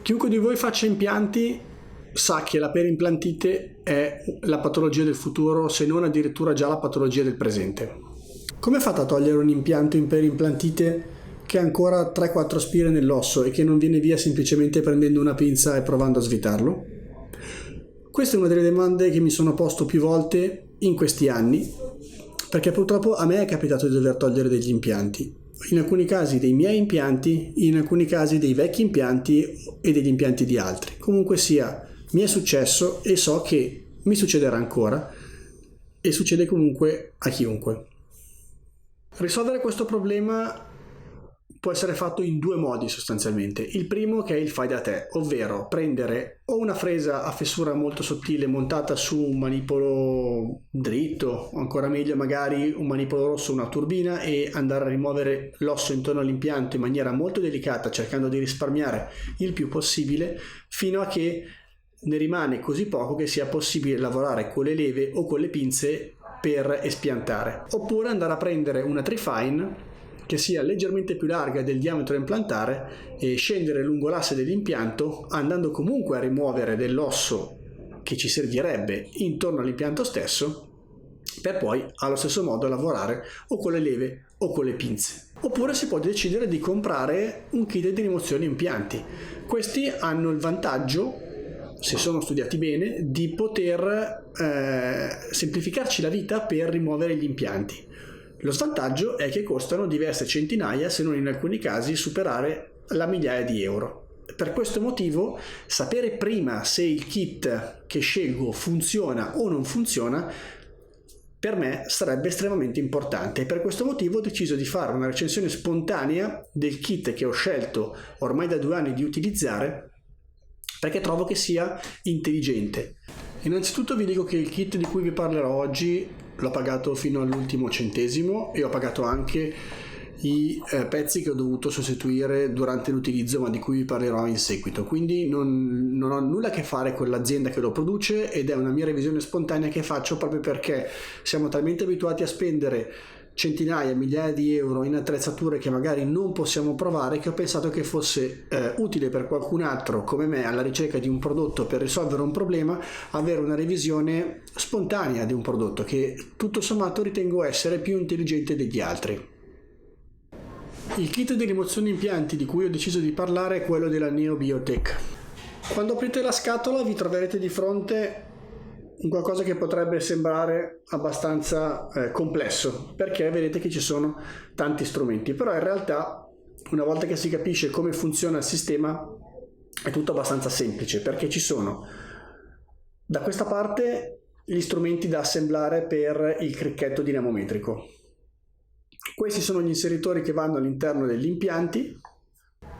Chiunque di voi faccia impianti sa che la perimplantite è la patologia del futuro, se non addirittura già la patologia del presente. Come fate a togliere un impianto in perimplantite che ha ancora 3-4 spire nell'osso e che non viene via semplicemente prendendo una pinza e provando a svitarlo? Questa è una delle domande che mi sono posto più volte in questi anni, perché purtroppo a me è capitato di dover togliere degli impianti. In alcuni casi dei miei impianti, in alcuni casi dei vecchi impianti e degli impianti di altri. Comunque sia, mi è successo e so che mi succederà ancora e succede comunque a chiunque. Risolvere questo problema può essere fatto in due modi sostanzialmente. Il primo, che è il fai da te, ovvero prendere o una fresa a fessura molto sottile montata su un manipolo dritto, o ancora meglio magari un manipolo rosso, una turbina, e andare a rimuovere l'osso intorno all'impianto in maniera molto delicata, cercando di risparmiare il più possibile, fino a che ne rimane così poco che sia possibile lavorare con le leve o con le pinze per espiantare. Oppure andare a prendere una Trifine che sia leggermente più larga del diametro implantare e scendere lungo l'asse dell'impianto, andando comunque a rimuovere dell'osso che ci servirebbe intorno all'impianto stesso, per poi allo stesso modo lavorare o con le leve o con le pinze. Oppure si può decidere di comprare un kit di rimozione impianti. Questi hanno il vantaggio, se sono studiati bene, di poter semplificarci la vita per rimuovere gli impianti. Lo svantaggio è che costano diverse centinaia, se non in alcuni casi superare la migliaia di euro. Per questo motivo, sapere prima se il kit che scelgo funziona o non funziona per me sarebbe estremamente importante, e per questo motivo ho deciso di fare una recensione spontanea del kit che ho scelto ormai da 2 anni di utilizzare, perché trovo che sia intelligente. Innanzitutto vi dico che il kit di cui vi parlerò oggi l'ho pagato fino all'ultimo centesimo e ho pagato anche i pezzi che ho dovuto sostituire durante l'utilizzo, ma di cui vi parlerò in seguito. Quindi non ho nulla a che fare con l'azienda che lo produce, ed è una mia revisione spontanea che faccio proprio perché siamo talmente abituati a spendere centinaia, migliaia di euro in attrezzature che magari non possiamo provare, che ho pensato che fosse utile per qualcun altro come me alla ricerca di un prodotto per risolvere un problema, avere una revisione spontanea di un prodotto che tutto sommato ritengo essere più intelligente degli altri. Il kit di rimozione impianti di cui ho deciso di parlare è quello della Neobiotech. Quando aprite la scatola vi troverete di fronte qualcosa che potrebbe sembrare abbastanza complesso, perché vedete che ci sono tanti strumenti, però in realtà una volta che si capisce come funziona il sistema è tutto abbastanza semplice, perché ci sono da questa parte gli strumenti da assemblare per il cricchetto dinamometrico. Questi sono gli inseritori che vanno all'interno degli impianti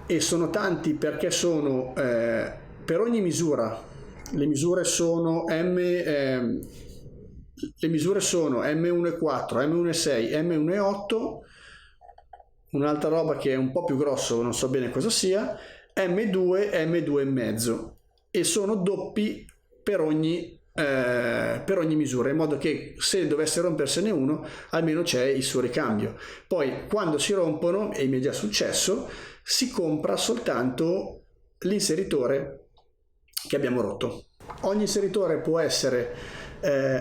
e sono tanti perché sono per ogni misura. Le misure sono M1,4, M1,6, M1,8, un'altra roba che è un po' più grosso, non so bene cosa sia, M2, M2,5, e sono doppi per ogni misura, in modo che se dovesse rompersene uno almeno c'è il suo ricambio. Poi quando si rompono, e mi è già successo, si compra soltanto l'inseritore che abbiamo rotto. Ogni inseritore può essere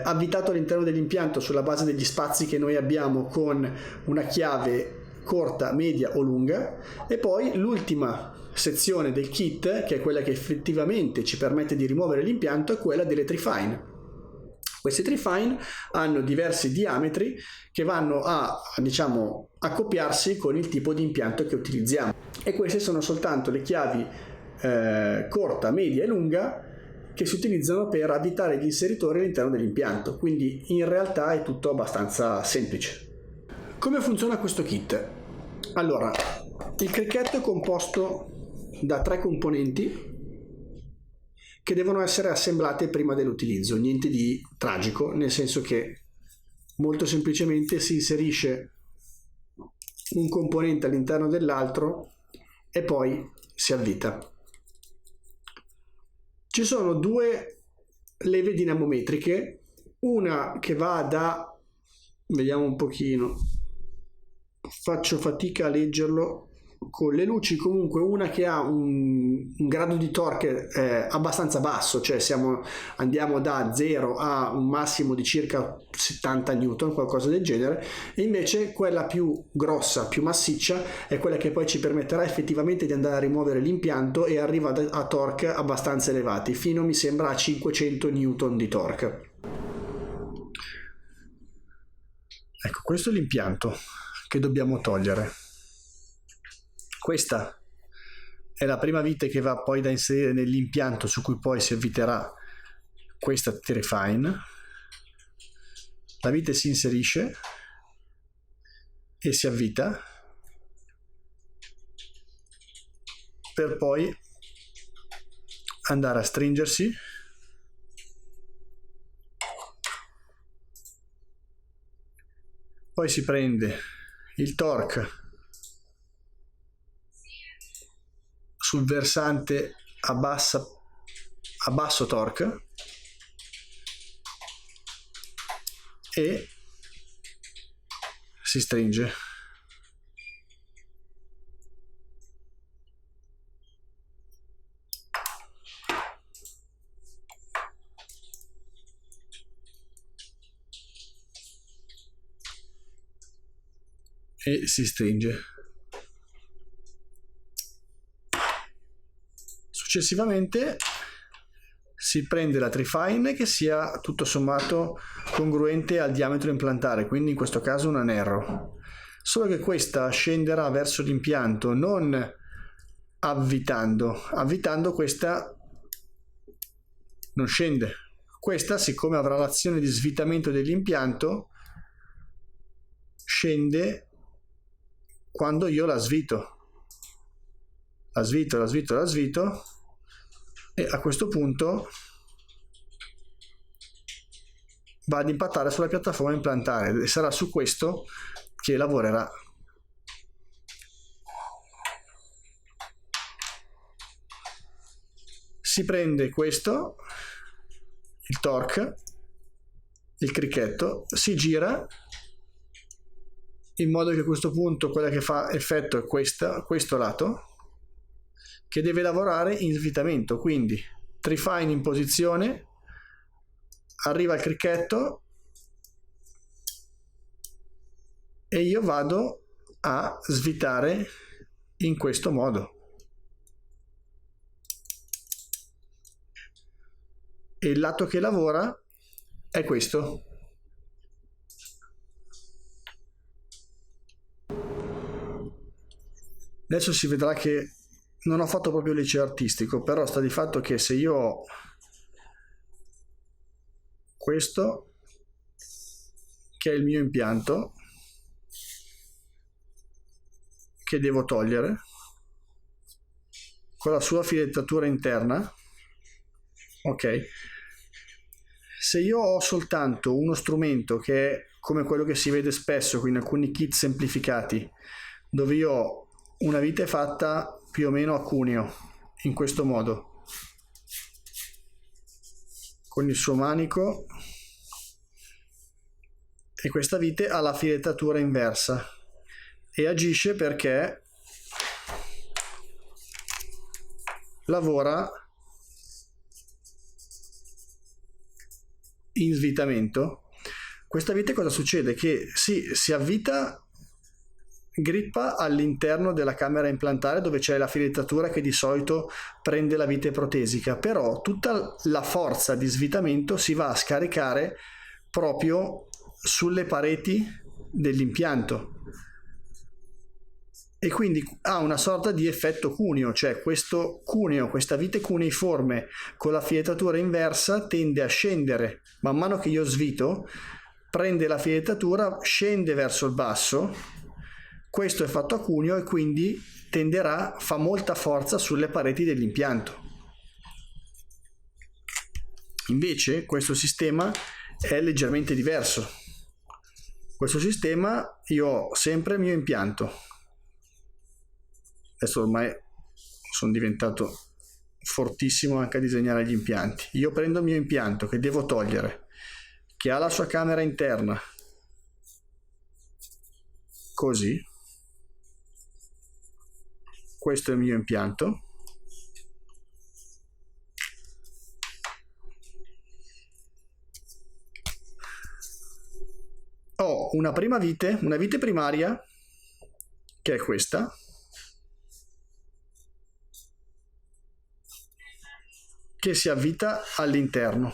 avvitato all'interno dell'impianto sulla base degli spazi che noi abbiamo, con una chiave corta, media o lunga, e poi l'ultima sezione del kit, che è quella che effettivamente ci permette di rimuovere l'impianto, è quella delle Trifine. Queste Trifine hanno diversi diametri che vanno a, accoppiarsi con il tipo di impianto che utilizziamo, e queste sono soltanto le chiavi corta, media e lunga che si utilizzano per avvitare gli inseritori all'interno dell'impianto, quindi in realtà è tutto abbastanza semplice. Come funziona questo kit? Allora, il cricchetto è composto da 3 componenti che devono essere assemblate prima dell'utilizzo, niente di tragico, nel senso che molto semplicemente si inserisce un componente all'interno dell'altro e poi si avvita. Ci sono 2 leve dinamometriche, una che va da, vediamo un pochino, faccio fatica a leggerlo, con le luci, comunque una che ha un grado di torque abbastanza basso, cioè andiamo da 0 a un massimo di circa 70 newton, qualcosa del genere, e invece quella più grossa, più massiccia, è quella che poi ci permetterà effettivamente di andare a rimuovere l'impianto e arriva a torque abbastanza elevati, fino mi sembra a 500 newton di torque. Ecco, questo è l'impianto che dobbiamo togliere. Questa è la prima vite che va poi da inserire nell'impianto su cui poi si avviterà questa T-Refine. La vite si inserisce e si avvita per poi andare a stringersi poi si prende il torque sul versante a basso torque e si stringe. E si stringe. Successivamente si prende la T-Refine che sia tutto sommato congruente al diametro implantare, quindi in questo caso un anello, solo che questa scenderà verso l'impianto non avvitando questa non scende. Questa, siccome avrà l'azione di svitamento dell'impianto, scende quando io la svito e a questo punto va ad impattare sulla piattaforma implantare e sarà su questo che lavorerà. Si prende questo, il torque, il cricchetto, si gira in modo che a questo punto quella che fa effetto è questo lato, che deve lavorare in svitamento, quindi T-Refine in posizione, arriva il cricchetto e io vado a svitare in questo modo. E il lato che lavora è questo. Adesso si vedrà che non ho fatto proprio il liceo artistico, però sta di fatto che se io ho questo, che è il mio impianto, che devo togliere, con la sua filettatura interna, ok, se io ho soltanto uno strumento che è come quello che si vede spesso in alcuni kit semplificati, dove io ho una vite fatta più o meno a cuneo, in questo modo, con il suo manico, e questa vite ha la filettatura inversa e agisce perché lavora in svitamento. Questa vite cosa succede? Che si avvita, grippa all'interno della camera implantare dove c'è la filettatura che di solito prende la vite protesica, però tutta la forza di svitamento si va a scaricare proprio sulle pareti dell'impianto e quindi ha una sorta di effetto cuneo, cioè questo cuneo, questa vite cuneiforme con la filettatura inversa tende a scendere man mano che io svito, prende la filettatura, scende verso il basso. Questo è fatto a cuneo e quindi fa molta forza sulle pareti dell'impianto. Invece questo sistema è leggermente diverso. Questo sistema io ho sempre il mio impianto. Adesso ormai sono diventato fortissimo anche a disegnare gli impianti. Io prendo il mio impianto che devo togliere, che ha la sua camera interna, così. questo è il mio impianto. Ho una vite primaria, che è questa, che si avvita all'interno.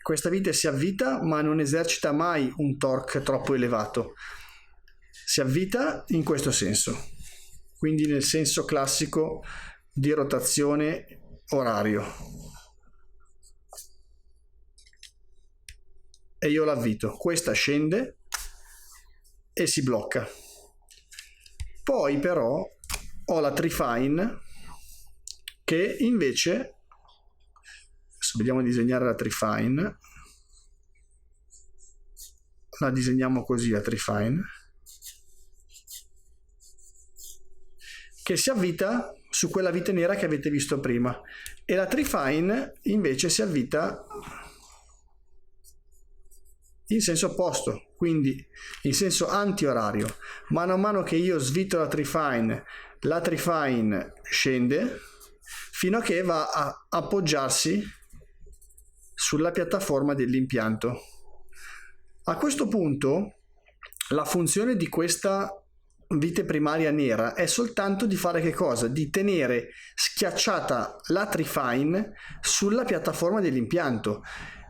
Questa vite si avvita ma non esercita mai un torque troppo elevato, si avvita in questo senso, quindi nel senso classico di rotazione orario, e io l'avvito, questa scende e si blocca. Poi però ho la Trifine che invece, adesso vediamo di disegnare la Trifine, la disegniamo così la Trifine, che si avvita su quella vite nera che avete visto prima, e la Trifine invece si avvita in senso opposto, quindi in senso antiorario. Mano a mano che io svito la Trifine scende fino a che va a appoggiarsi sulla piattaforma dell'impianto. A questo punto la funzione di questa vite primaria nera è soltanto di fare che cosa? Di tenere schiacciata la Trifine sulla piattaforma dell'impianto,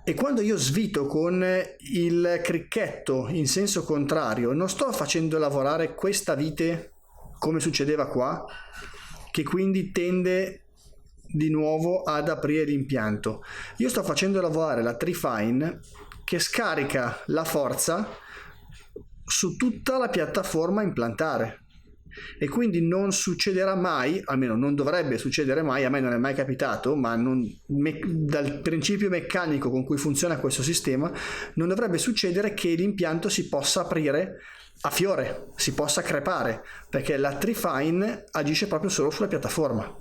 e quando io svito con il cricchetto in senso contrario non sto facendo lavorare questa vite come succedeva qua, che quindi tende di nuovo ad aprire l'impianto. Io sto facendo lavorare la Trifine che scarica la forza su tutta la piattaforma implantare, e quindi non succederà mai, almeno non dovrebbe succedere mai, a me non è mai capitato, ma dal principio meccanico con cui funziona questo sistema non dovrebbe succedere che l'impianto si possa aprire a fiore, si possa crepare, perché la Trifine agisce proprio solo sulla piattaforma.